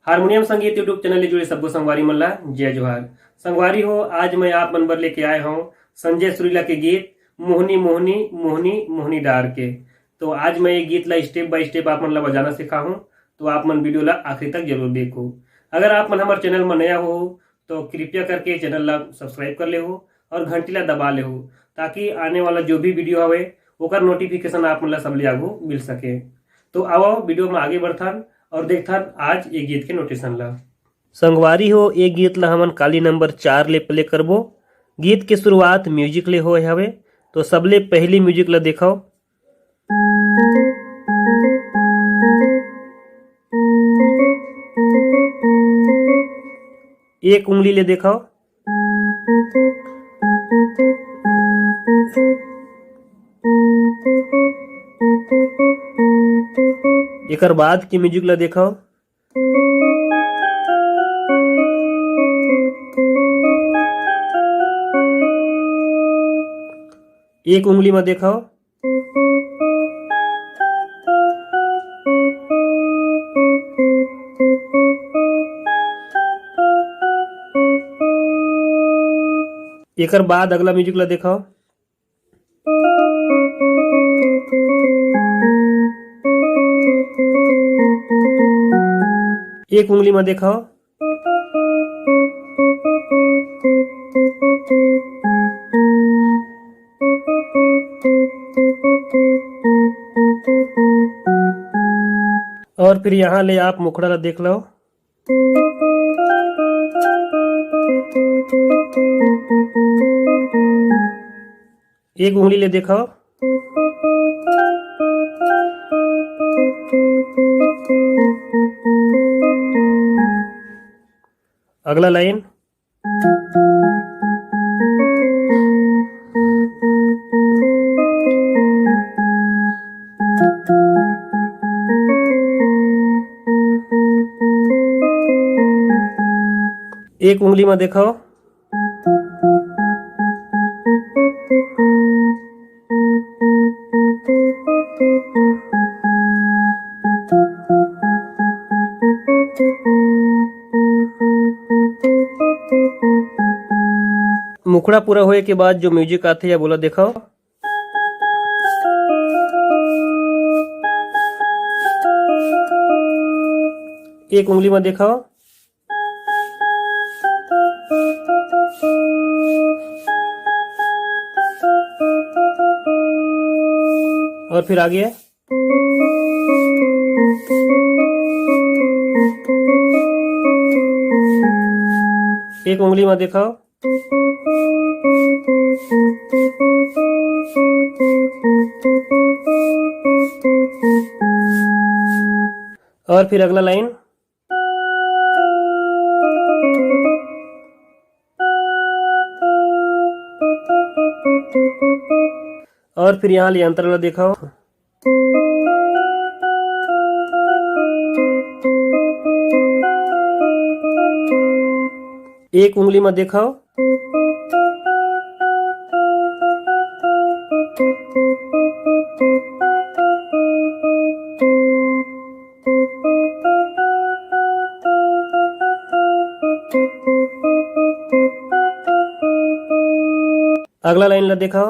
Harmonium संगीत YouTube channel ले जुड़े सबको संगवारी मन ला जय जोहार। संगवारी हो, आज मैं आप मन बर लेके आए हूँ संजय सुरीला के गीत मोहनी मोहनी मोहनी मोहनी डार के। तो आज मैं ये गीत ला स्टेप बाय स्टेप आप मन ला बजाना सिखा हूँ, तो आप मन वीडियो ला आखिरी तक जरूर देखो। अगर आप मन हमारे चैनल में नया हो तो कृपया करके चैनल ला सब्सक्राइब कर ले हो और घंटी ला दबा ले हो, ताकि आने वाला जो भी वीडियो हवे ओकर नोटिफिकेशन आप मन ला सबले आगू मिल सके। तो आओ वीडियो में आगे बढ़थन और देखथन आज ये गीत के नोटेशन ला। संगवारी हो, ये गीत ला हमन काली नंबर 4 ले प्ले करबो। गीत के शुरुआत म्यूजिक ले होए हवे, तो सबले पहली म्यूजिक ला देखो। एक उंगली ले देखो। एकर बाद की म्यूजिक ला देखो। एक उंगली में देखो। एकर बाद अगला म्यूजिक ला देखो। एक उंगली में देखो। और फिर यहाँ ले आप मुखड़ा ला देख लो। एक उंगली ले देखो। अगला लाइन। एक उंगली में देखो। मुखड़ा पूरा होए के बाद जो म्यूजिक आते है बोला देखो। एक उंगली में देखो। और फिर आगे। एक उंगली में देखो। और फिर अगला लाइन। और फिर यहाँ ले अंतर ला देखो। एक उंगली में देखो। अगला लाइन ला देखो।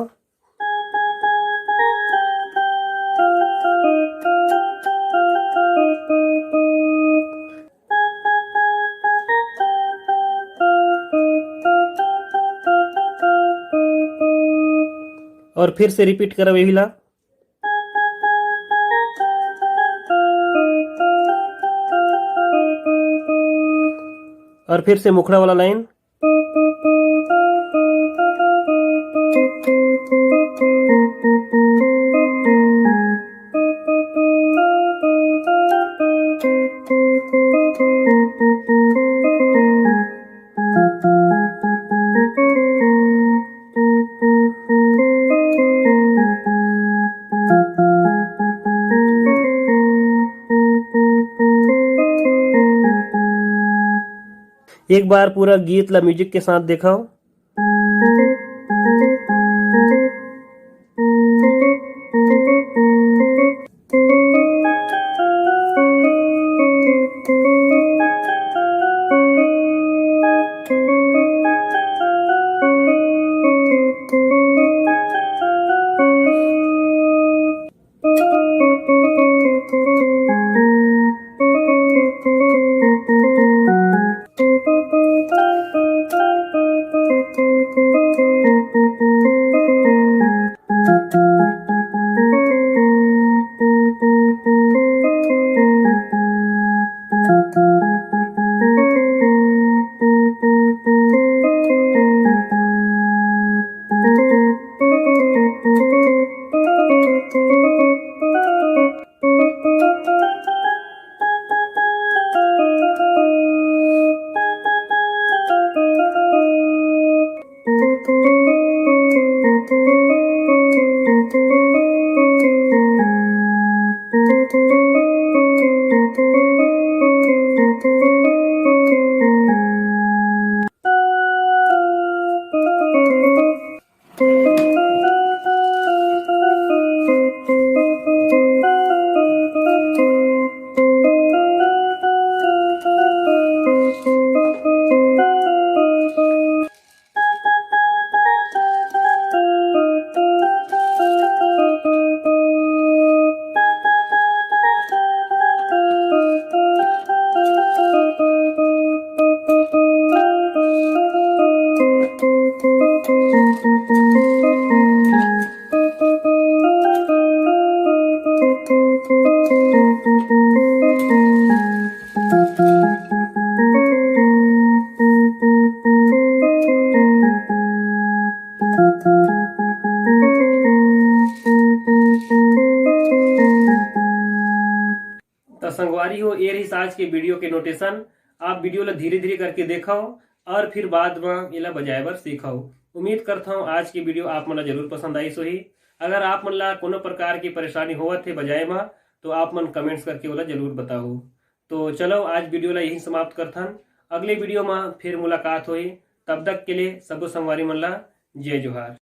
और फिर से रिपीट करो यही ला। और फिर से मुखड़ा वाला लाइन। एक बार पूरा गीत ला म्यूजिक के साथ देखो। संगवारी हो ये रही आज के वीडियो के नोटेशन। आप वीडियो ला धीरे धीरे करके देखो और फिर बाद में एला बजाए बर सीखो। उम्मीद करता हूँ आज की वीडियो आप मन ला जरूर पसंद आई सोही। अगर आप मन ला कोनो प्रकार की परेशानी होवत है बजाए में तो आप मन कमेंट्स करके ओला जरूर बताओ। तो चलो आज वीडियो ला यही समाप्त करथन। अगले वीडियो में फिर मुलाकात होई। तब तक के लिए सबो संगवारी मन ला जय जोहार।